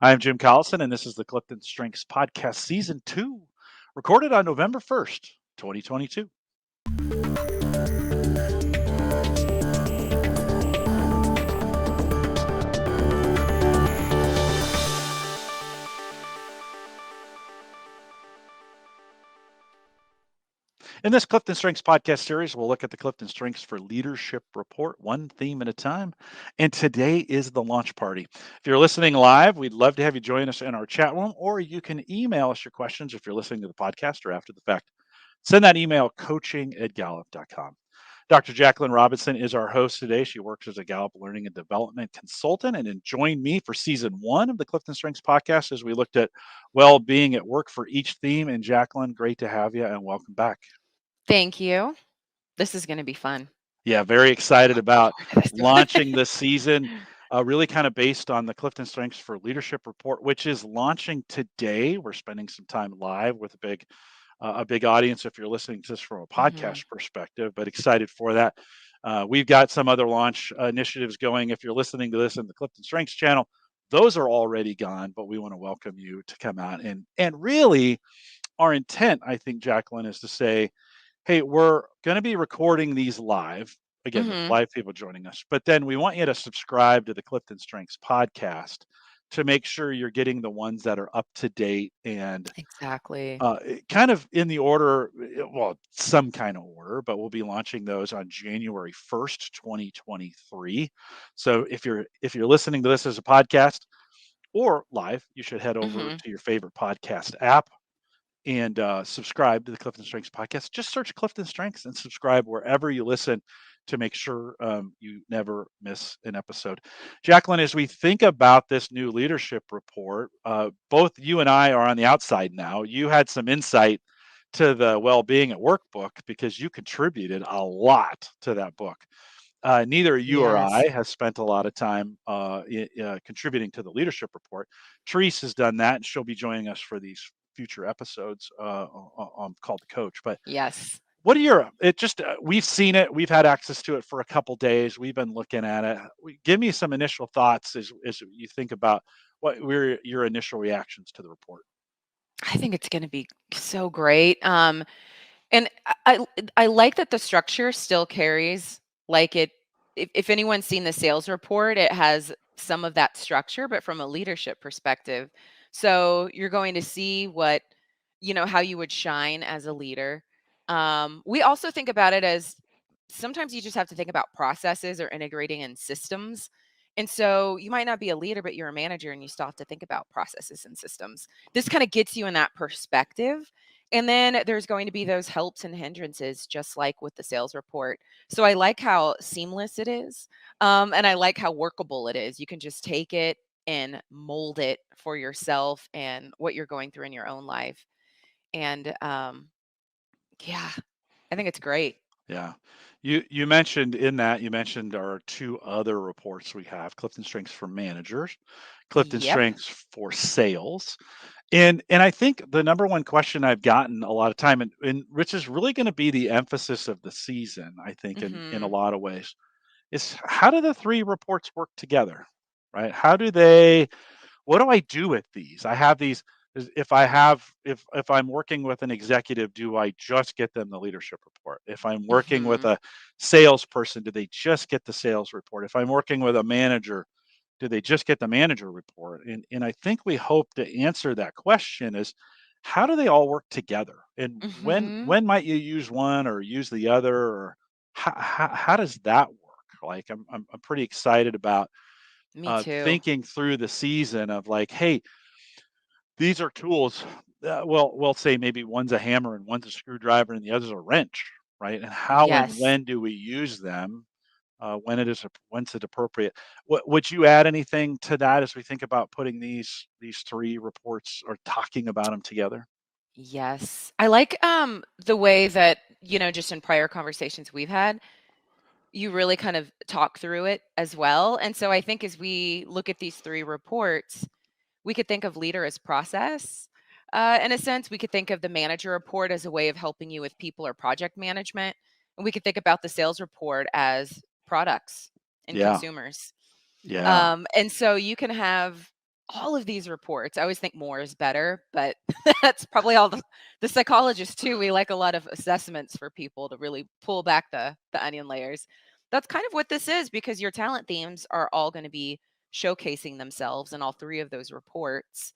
I'm Jim Collison, and this is the Clifton Strengths Podcast Season 2, recorded on November 1st, 2022. In this Clifton Strengths podcast series, we'll look at the Clifton Strengths for Leadership report, one theme at a time. And today is the launch party. If you're listening live, we'd love to have you join us in our chat room, or you can email us your questions if you're listening to the podcast or after the fact. Send that email coaching@gallup.com. Dr. Jaclynn Robinson is our host today. She works as a Gallup Learning and Development Consultant and joined me for season 1 of the Clifton Strengths podcast as we looked at well-being at work for each theme. And Jaclynn, great to have you and welcome back. Thank you. This is going to be fun. Yeah, very excited about Forward to this. launching this season, really kind of based on the Clifton Strengths for Leadership report, which is launching today. We're spending some time live with a big audience if you're listening to this from a Mhm. podcast perspective, but excited for that. We've got some other launch initiatives going. If you're listening to this in the Clifton Strengths channel, those are already gone, but we want to welcome you to come out and really our intent, I think, Jaclynn, is to say, hey, we're going to be recording these live again with Mhm. live people joining us, but then we want you to subscribe to the Clifton Strengths podcast to make sure you're getting the ones that are up to date and Exactly. kind of in the order, well, some kind of order, but we'll be launching those on January 1st, 2023. So if you're listening to this as a podcast or live, you should head over Mhm. to your favorite podcast app and subscribe to the Clifton Strengths podcast. Just search Clifton Strengths and subscribe wherever you listen to make sure you never miss an episode. Jaclynn, as we think about this new leadership report, both you and I are on the outside now. You had some insight to the well-being at work book because you contributed a lot to that book. Neither you or Yes. I has spent a lot of time contributing to the leadership report. Therese has done that, and she'll be joining us for these future episodes on Called the Coach. But Yes. what are your? It just we've seen it, we've had access to it for a couple days. We've been looking at it. Give me some initial thoughts as you think about what were your initial reactions to the report. I think it's going to be so great. And I like that the structure still carries like it. If anyone's seen the sales report, it has some of that structure, but from a leadership perspective. So you're going to see how you would shine as a leader. We also think about it as sometimes you just have to think about processes or integrating in systems. And so you might not be a leader, but you're a manager and you still have to think about processes and systems. This kind of gets you in that perspective. And then there's going to be those helps and hindrances, just like with the sales report. So I like how seamless it is. And I like how workable it is. You can just take it and mold it for yourself and what you're going through in your own life. And yeah, I think it's great. Yeah. You mentioned in that you mentioned our two other reports we have, Clifton Strengths for Managers, Clifton Yep. Strengths for Sales. And I think the number one question I've gotten a lot of time, and which is really going to be the emphasis of the season, I think, in a Hmm. lot of ways, is how do the three reports work together? Right? How do they what do I do with these? I have these if I'm working with an executive, do I just get them the leadership report? If I'm working with Hmm. a salesperson, do they just get the sales report? If I'm working with a manager, do they just get the manager report? And I think we hope to answer that question is how do they all work together? And Hmm. when might you use one or use the other or how does that work? Like I'm pretty excited about Me too. thinking through the season of like, hey, these are tools. Well, we'll say maybe one's a hammer and one's a screwdriver and the other's a wrench, right? And how and Yes. when do we use them? When's it appropriate? Would you add anything to that as we think about putting these three reports or talking about them together? Yes. I like the way that, just in prior conversations we've had, you really kind of talk through it as well. And so I think as we look at these three reports, we could think of leader as process. In a sense, we could think of the manager report as a way of helping you with people or project management. And we could think about the sales report as products and Yeah, consumers. yeah, And so you can have all of these reports. I always think more is better, but that's probably all the psychologists too. We like a lot of assessments for people to really pull back the onion layers. That's kind of what this is, because your talent themes are all going to be showcasing themselves in all three of those reports.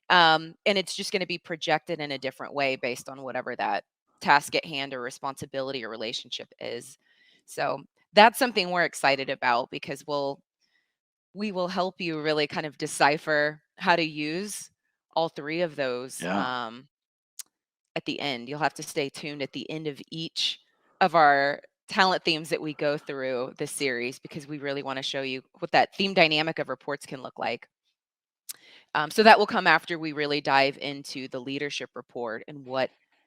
And it's just going to be projected in a different way based on whatever that task at hand or responsibility or relationship is. So that's something we're excited about, because we will help you really kind of decipher how to use all three of those Yeah. at the end. You'll have to stay tuned at the end of each of our talent themes that we go through this series, because we really want to show you what that theme dynamic of reports can look like. So that will come after we really dive into the leadership report and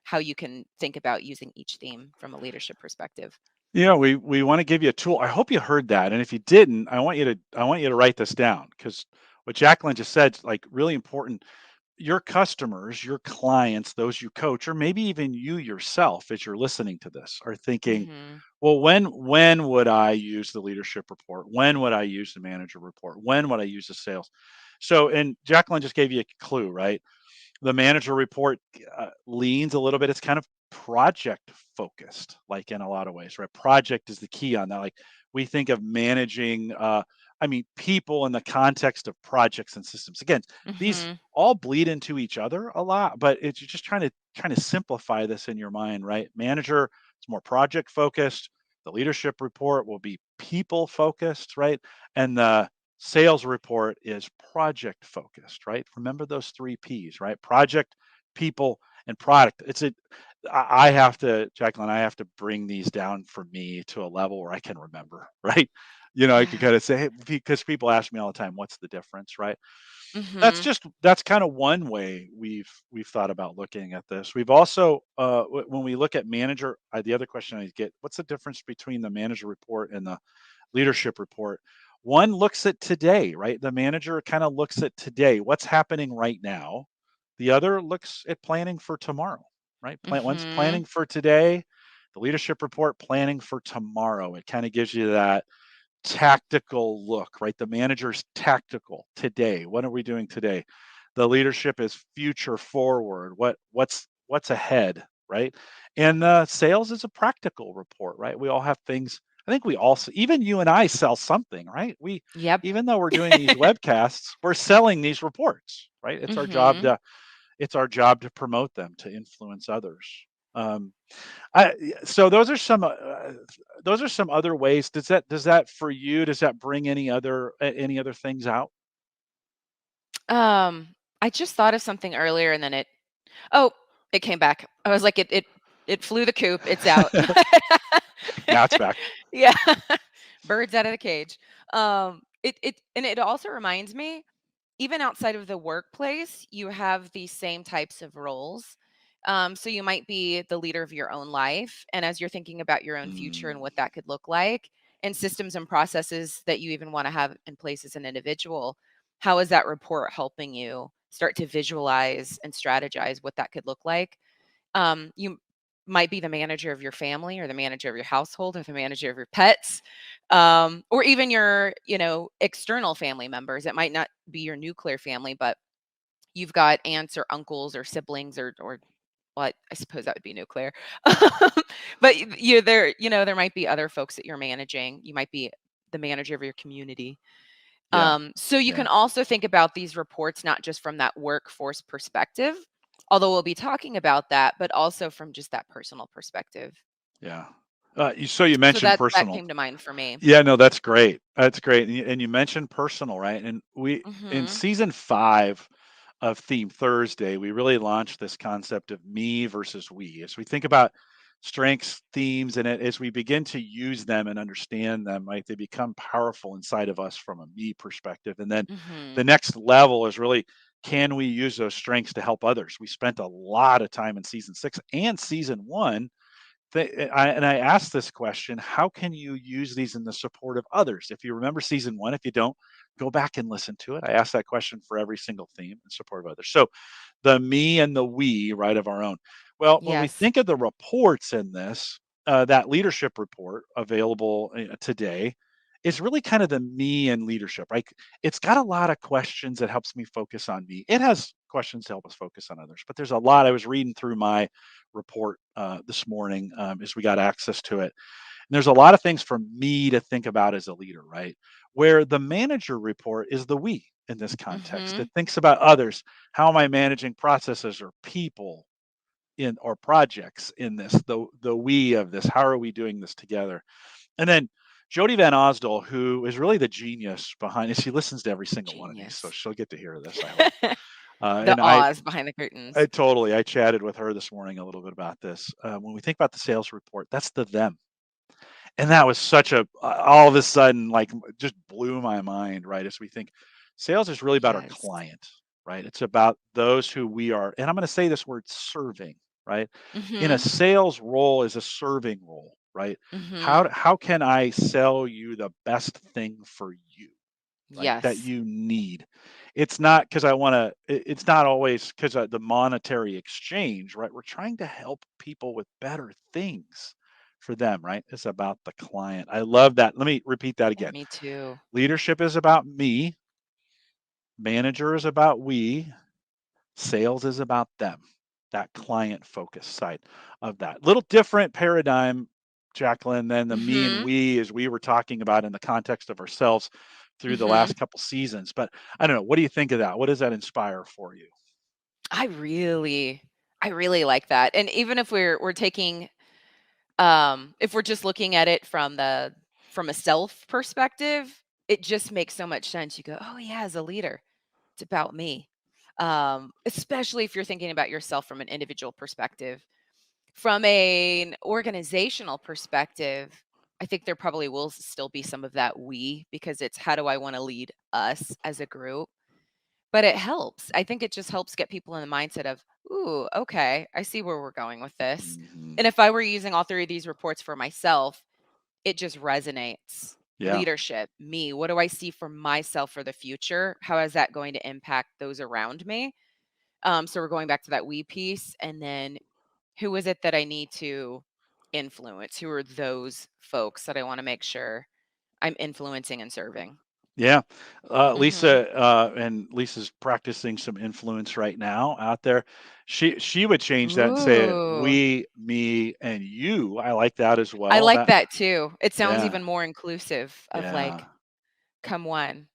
how you can think about using each theme from a leadership perspective. We want to give you a tool. I hope you heard that. And if you didn't, I want you to write this down, because what Jaclynn just said is like really important. Your customers, your clients, those you coach, or maybe even you yourself as you're listening to this, are thinking, Hmm. well, when would I use the leadership report? When would I use the manager report? When would I use the sales? So, and Jaclynn just gave you a clue, right? The manager report leans a little bit. It's kind of project focused, like in a lot of ways, right? Project is the key on that. Like we think of managing, people in the context of projects and systems. Again, these Hmm. all bleed into each other a lot, but it's just trying to simplify this in your mind, right? Manager is more project focused. The leadership report will be people focused, right? And the sales report is project focused, right? Remember those three P's, right? Project, people, and product. I have to, Jaclynn, I have to bring these down for me to a level where I can remember, right? I could Yeah. kind of say, hey, because people ask me all the time, what's the difference, right? Hmm. That's kind of one way we've thought about looking at this. We've also, when we look at manager, the other question I get, what's the difference between the manager report and the leadership report? One looks at today, right? The manager kind of looks at today, what's happening right now. The other looks at planning for tomorrow, right? One's Hmm. planning for today. The leadership report planning for tomorrow. It kind of gives you that tactical look, right? The manager's tactical today. What are we doing today? The leadership is future forward. What's ahead, right? And sales is a practical report, right? We all have things. I think we also, even you and I, sell something, right? Yep. Even though we're doing these webcasts, we're selling these reports, right? Hmm. It's our job to promote them, to influence others. Um, I so those are some other ways. Does that for you? Does that bring any other things out? Um, I just thought of something earlier, and then oh, it came back. I was like, it flew the coop. It's out. Now it's back. Yeah. Birds out of the cage. And it also reminds me, even outside of the workplace, you have these same types of roles. So you might be the leader of your own life. And as you're thinking about your own future and Mm, what that could look like, and systems and processes that you even want to have in place as an individual, how is that report helping you start to visualize and strategize what that could look like? You might be the manager of your family, or the manager of your household, or the manager of your pets, or even your, external family members. It might not be your nuclear family, but you've got aunts or uncles or siblings, or well, I suppose that would be nuclear. But there might be other folks that you're managing. You might be the manager of your community. yeah, So you can yeah, also think about these reports not just from that workforce perspective, although we'll be talking about that, but also from just that personal perspective. yeah. So you So mentioned that personal. came to mind for me. Yeah, no, that's great. That's great. And you mentioned personal, right? And we in Mhm. season 5 of Theme Thursday, we really launched this concept of me versus we. As we think about strengths, themes, and as we begin to use them and understand them, right, they become powerful inside of us from a me perspective. And then the Mhm. next level is really, can we use those strengths to help others? We spent a lot of time in season 6 and season 1. I asked this question: how can you use these in the support of others? If you remember season 1, if you don't, go back and listen to it. I asked that question for every single theme in support of others. So the me and the we, right, of our own. Well, when we Yes. think of the reports in this, that leadership report available today, is really kind of the me and leadership, right? It's got a lot of questions that helps me focus on me. It has questions to help us focus on others, but there's a lot. I was reading through my report this morning as we got access to it. And there's a lot of things for me to think about as a leader, right? Where the manager report is the we in this context. Mm-hmm. It thinks about others. How am I managing processes or people in or projects in this? The we of this. How are we doing this together? And then Jody Van Osdol, who is really the genius behind it, she listens to every single one of these, so Genius. she'll get to hear this, I hope. The And Oz behind the curtains. I chatted with her this morning a little bit about this. When we think about the sales report, that's the them, and that was such a all of a sudden like just blew my mind, right? As we think sales is really about our Yes. client, right? It's about those who we are, and I'm going to say this word serving, right? In a Mm-hmm. sales role is a serving role, right? Mm-hmm. How can I sell you the best thing for you, right? That Yes. you need. It's not because I want to. It's not always because of the monetary exchange, right? We're trying to help people with better things for them, right? It's about the client. I love that. Let me repeat that Yeah, again. me too. Leadership is about me. Manager is about we. Sales is about them. That client focused side of that. Little different paradigm, Jaclynn, than the me and Mm-hmm. we as we were talking about in the context of ourselves through the Mm-hmm. last couple seasons. But I don't know. What do you think of that? What does that inspire for you? I really, I really like that. And even if we're taking, if we're just looking at it from a self perspective, it just makes so much sense. You go, oh yeah, as a leader, it's about me. Especially if you're thinking about yourself from an individual perspective. From an organizational perspective, I think there probably will still be some of that we, because it's how do I want to lead us as a group? But it helps. I think it just helps get people in the mindset of, ooh, okay, I see where we're going with this. Hmm. And if I were using all three of these reports for myself, it just resonates. Yeah. Leadership, me, what do I see for myself for the future? How is that going to impact those around me? So we're going back to that we piece. And then who is it that I need to influence? Who are those folks that I want to make sure I'm influencing and serving? Yeah. Mhm. And Lisa's practicing some influence right now out there. She would change that and say Ooh. we, me, and you. I like that as I well. like That that too. It sounds yeah. even more inclusive of Yeah. like, come one.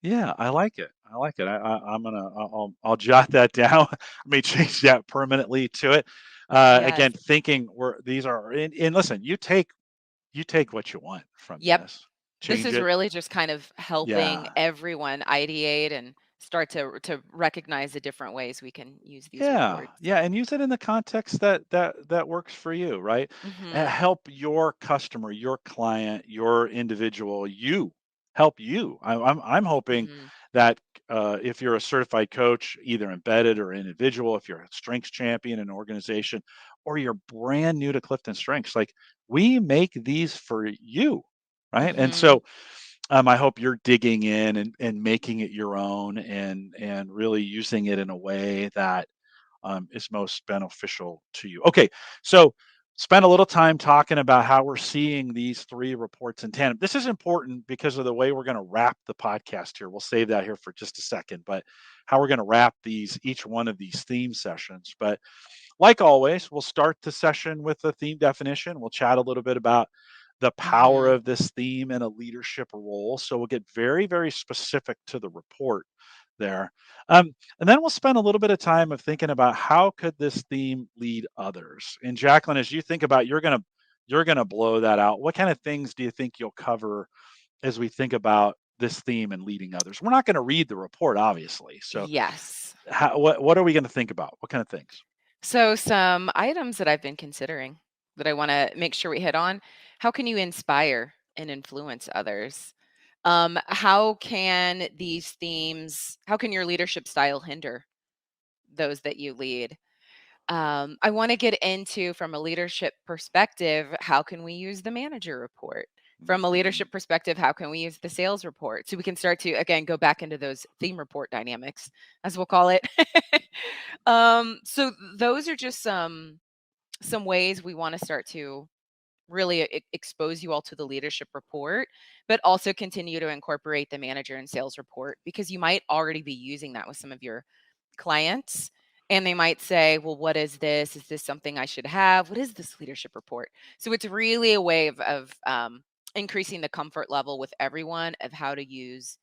Yeah, I like it. I like it. I'm gonna. I'll jot that down. I may change that permanently to it. Yes. Again, thinking we're these are. And listen, you take what you want from Yep. this. This Change is it. really just kind of helping Yeah. everyone ideate and start to recognize the different ways we can use these Yeah, reports. yeah, and use it in the context that works for you, right? And Mhm. help your customer, your client, your individual, you help you. I'm hoping Mhm. that if you're a certified coach, either embedded or individual, if you're a strengths champion in an organization, or you're brand new to Clifton Strengths, like we make these for you, right? And Mhm. so I hope you're digging in and making it your own and really using it in a way that is most beneficial to you. Okay, so spend a little time talking about how we're seeing these three reports in tandem. This is important because of the way we're going to wrap the podcast here. We'll save that here for just a second, but how we're going to wrap these each one of these theme sessions. But like always, we'll start the session with a theme definition. We'll chat a little bit about the power Mhm. of this theme in a leadership role. So we'll get very, very specific to the report there. And then we'll spend a little bit of time of thinking about how could this theme lead others. And Jaclynn, as you think about, you're gonna blow that out. What kind of things do you think you'll cover as we think about this theme and leading others? We're not going to read the report, obviously. So, Yes. what are we going to think about? What kind of things? So, some items that I've been considering that I want to make sure we hit on. How can you inspire and influence others? How can these themes, how can your leadership style hinder those that you lead? I want to get into, from a leadership perspective, how can we use the manager report? From a Mhm. leadership perspective, how can we use the sales report? So we can start to, again, go back into those theme report dynamics, as we'll call it. So those are just some ways we want to start to really expose you all to the leadership report, but also continue to incorporate the manager and sales report, because you might already be using that with some of your clients. And they might say, well, what is this? Is this something I should have? What is this leadership report? So it's really a way of increasing the comfort level with everyone of how to use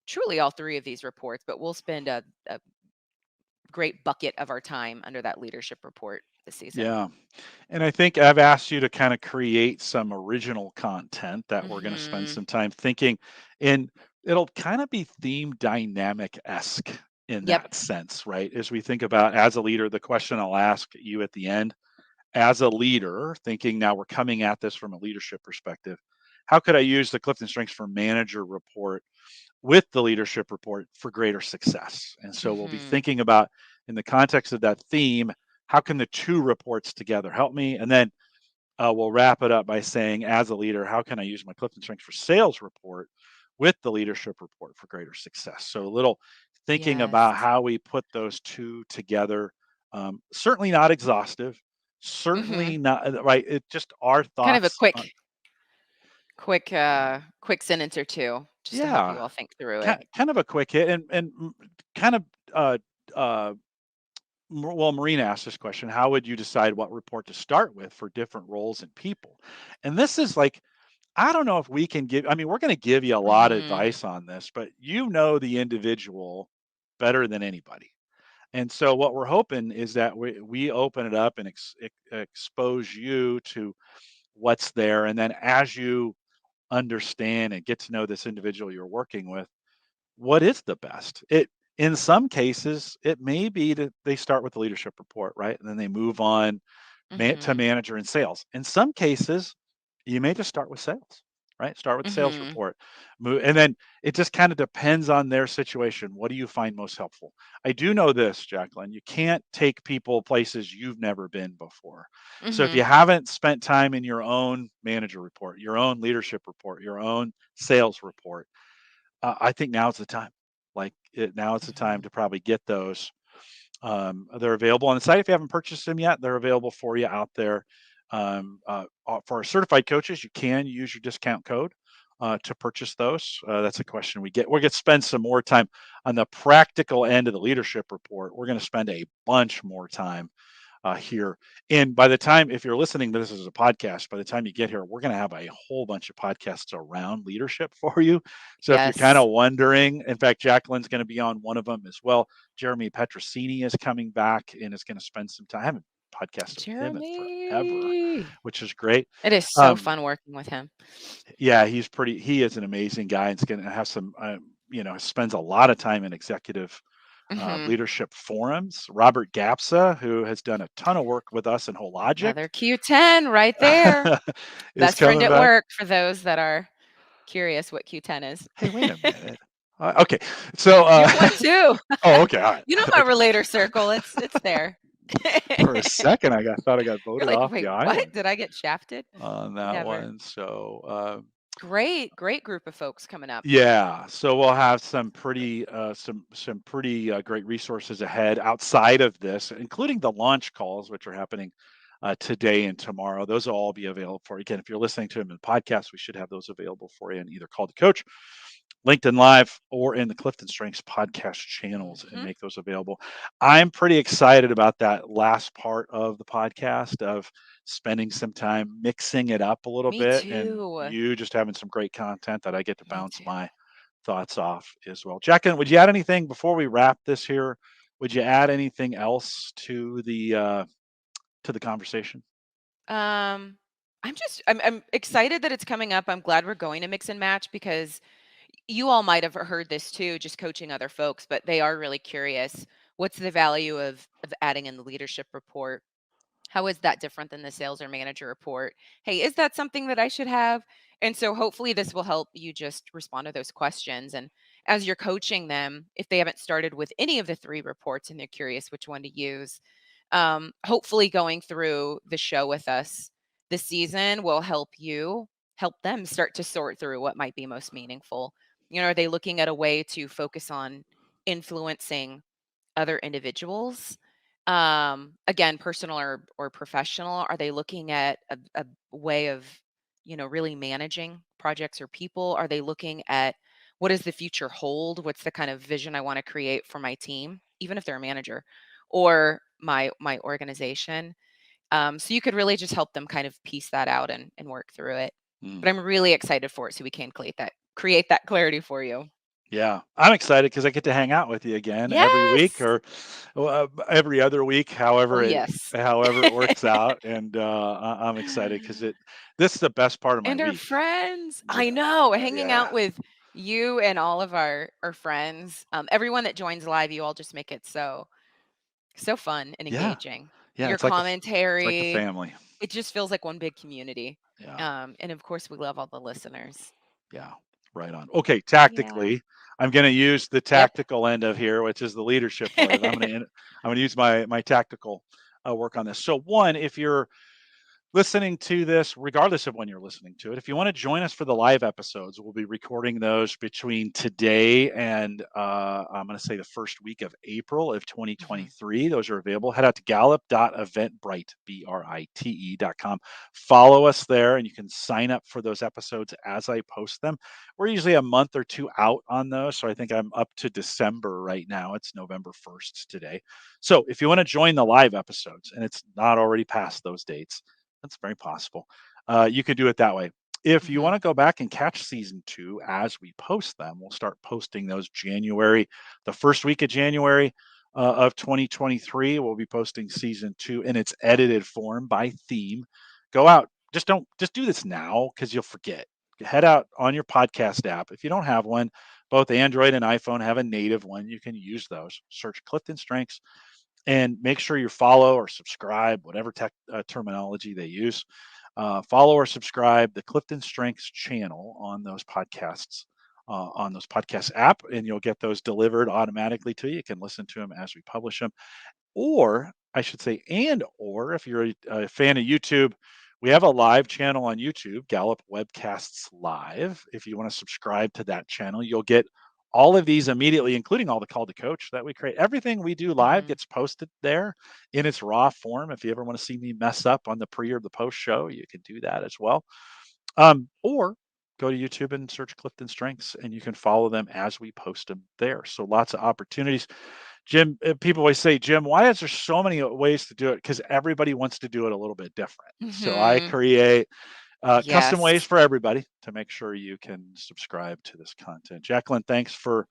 truly all three of these reports. But we'll spend a great bucket of our time under that leadership report this season. Yeah. And I think I've asked you to kind of create some original content that we're going to spend Hmm. some time thinking, and it'll kind of be theme dynamic-esque in Yep. that sense, right? As we think about as a leader, the question I'll ask you at the end, as a leader, thinking now we're coming at this from a leadership perspective, how could I use the Clifton Strengths for Manager report with the leadership report for greater success? And so we'll be Hmm. thinking about, in the context of that theme, how can the two reports together help me? And then we'll wrap it up by saying, as a leader, how can I use my Clifton Strengths for Sales report with the leadership report for greater success? So a little thinking about Yes. how we put those two together. Certainly not exhaustive. Hmm. Certainly not right. It just our Kind of a thoughts on, quick sentence or two just to help you yeah, all think through it. kind of a quick hit and kind of uh, uh, well, Marina asked this question: how would you decide what report to start with for different roles and people? And this is like, I don't know if we can give. I mean, we're going to give you a lot of Hmm. advice on this, but you know the individual better than anybody. And so, what we're hoping is that we open it up and expose you to what's there, and then as you understand and get to know this individual you're working with, what is the best? It In some cases, it may be that they start with the leadership report, right? And then they move on to Hmm. manager and sales. In some cases, you may just start with sales, right? Start with the sales Hmm. report. And then it just kind of depends on their situation. What do you find most helpful? I do know this, Jaclyn, you can't take people places you've never been before. So if Hmm. you haven't spent time in your own manager report, your own leadership report, your own sales report, I think now's the time. Now it's the time Hmm. to probably get those. They're available on the site. If you haven't purchased them yet, they're available for you out there. For our certified coaches, you can use your discount code to purchase those. That's a question we get. We're going to spend some more time on the practical end of the leadership report. We're going to spend a bunch more time here. And by the time, if you're listening to this as a podcast, by the time you get here, we're going to have a whole bunch of podcasts around leadership for you. So if you're kind Yes. of wondering, in fact, Jaclyn's going to be on one of them as well. Jeremy Petrosini is coming back and is going to spend some time. I haven't podcasted with him in forever, Jeremy. which is great. It is so Um, fun working with him. yeah, he is an amazing guy. And it's going to have some, spends a lot of time in executive Hmm. leadership forums. Robert Gapsa, who has done a ton of work with us in Hologic, Another Q10 right there. is Best friend coming at back. work for those that are curious what Q10 is. Hey, wait a minute. Okay, so You're one too. oh, okay, all right. You know my Okay. relator circle. It's there. For a second, thought I got You're voted like, off wait, the what? island Did I get shafted? on that Never. one. So Great group of folks coming up. yeah, so we'll have some pretty great resources ahead outside of this, including the launch calls, which are happening today and tomorrow. Those will all be available for you. Again, if you're listening to them in podcast, we should have those available for you in either Call to Coach, LinkedIn Live, or in the Clifton Strengths podcast channels, and Hmm. make those available. I'm pretty excited about that last part of the podcast of spending some time mixing it up a little Me bit, and too. you just having some great content that I get to Me bounce too. my thoughts off as well. Jacqueline, would you add anything before we wrap this here? Would you add anything else to the conversation? Um, I'm excited that it's coming up. I'm glad we're going to mix and match, because you all might have heard this too, just coaching other folks, but they are really curious. What's the value of adding in the leadership report? How is that different than the sales or manager report? Hey, is that something that I should have? And so hopefully this will help you just respond to those questions. And as you're coaching them, if they haven't started with any of the three reports and they're curious which one to use, hopefully going through the show with us this season will help them start to sort through what might be most meaningful. Are they looking at a way to focus on influencing other individuals, Again, personal or professional? Are they looking at a way of, really managing projects or people? Are they looking at what does the future hold? What's the kind of vision I want to create for my team, even if they're a manager or my organization? So you could really just help them kind of piece that out and work through it. Mm. But I'm really excited for it so we can create that clarity for you. Yeah, I'm excited because I get to hang out with you again every week Yes. or every other week, Oh, however it yes. however it works out. And I'm excited because this is the best part of my And our week. friends. Yeah, I know, hanging yeah, out with you and all of our friends. Everyone that joins live, you all just make it so fun and yeah, engaging. yeah. Your It's like a commentary, family. it just feels like one big community. Yeah, And of course, we love all the listeners. yeah. Right on. Okay, Yeah. tactically, I'm going to use the Yep. tactical end of here, which is the leadership part of it. I'm going to use my tactical work on this. So one, if you're listening to this, regardless of when you're listening to it, if you want to join us for the live episodes, we'll be recording those between today and I'm going to say the first week of April of Mhm. 2023. Those are available. Head out to gallup.eventbrite, BRITE.com. Follow us there, and you can sign up for those episodes as I post them. We're usually a month or two out on those. So I think I'm up to December right now. It's November 1st today. So if you want to join the live episodes and it's not already past those dates, that's very possible. You could do it that way. If you want Mhm. to go back and catch season two as we post them, we'll start posting those the first week of January of 2023. We'll be posting season two in its edited form by theme. Go out. Just do this now because you'll forget. Head out on your podcast app. If you don't have one, both Android and iPhone have a native one. You can use those. Search Clifton Strengths and make sure you follow or subscribe, whatever terminology they use. Follow or subscribe the Clifton Strengths channel on those podcasts, on those podcast app, and you'll get those delivered automatically to you. You can listen to them as we publish them. Or I should say, or if you're a fan of YouTube, we have a live channel on YouTube, Gallup Webcasts Live. If you want to subscribe to that channel, you'll get all of these immediately, including all the call to coach that we create. Everything we do live Mhm. gets posted there in its raw form. If you ever want to see me mess up on the pre or the post show, you can do that as well. Or go to YouTube and search Clifton Strengths, and you can follow them as we post them there. So lots of opportunities. Jim, people always say, Jim, why is there so many ways to do it? Because everybody wants to do it a little bit different. So I Mhm. create custom ways Yes. for everybody to make sure you can subscribe to this content. Jaclynn, thanks for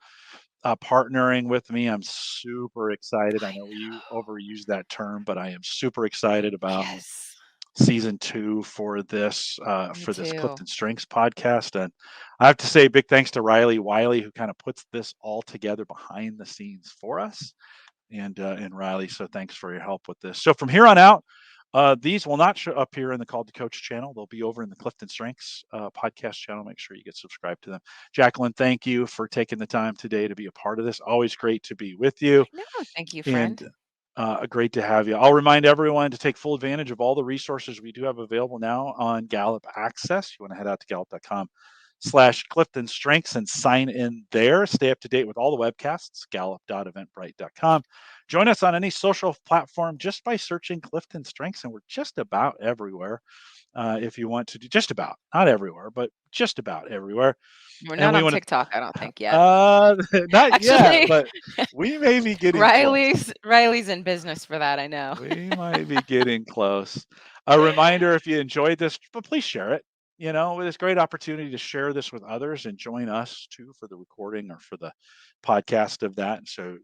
partnering with me. I'm super excited. I I know we know. overuse that term, but I am super excited about Yes. season two Me for this too. Clifton Strengths podcast. And I have to say big thanks to Riley Wiley, who kind of puts this all together behind the scenes for us. And Riley, so thanks for your help with this. So from here on out, these will not show up here in the Call to Coach channel. They'll be over in the Clifton Strengths podcast channel. Make sure you get subscribed to them. Jaclynn, thank you for taking the time today to be a part of this. Always great to be with you, No, thank you, and friend. great to have you. I'll remind everyone to take full advantage of all the resources we do have available now on Gallup Access. You want to head out to gallup.com/Clifton Strengths and sign in there. Stay up to date with all the webcasts, gallup.eventbrite.com. Join us on any social platform just by searching Clifton Strengths, and we're just about everywhere. If you want to do just about, not everywhere, but just about everywhere. We're And not we on want to, TikTok, I don't think yet. not yet, Actually, but we may be getting close. Riley's in business for that, I know. We might be getting close. A reminder, if you enjoyed this, but please share it. You know, it's a great opportunity to share this with others and join us too for the recording or for the podcast of that. And so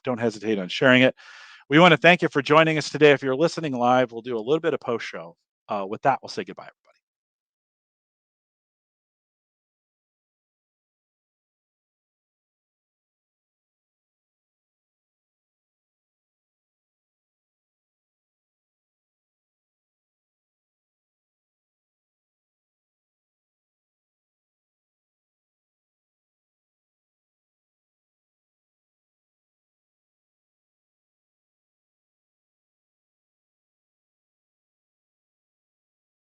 don't hesitate on sharing it. We want to thank you for joining us today. If you're listening live, we'll do a little bit of post show. With that, we'll say goodbye.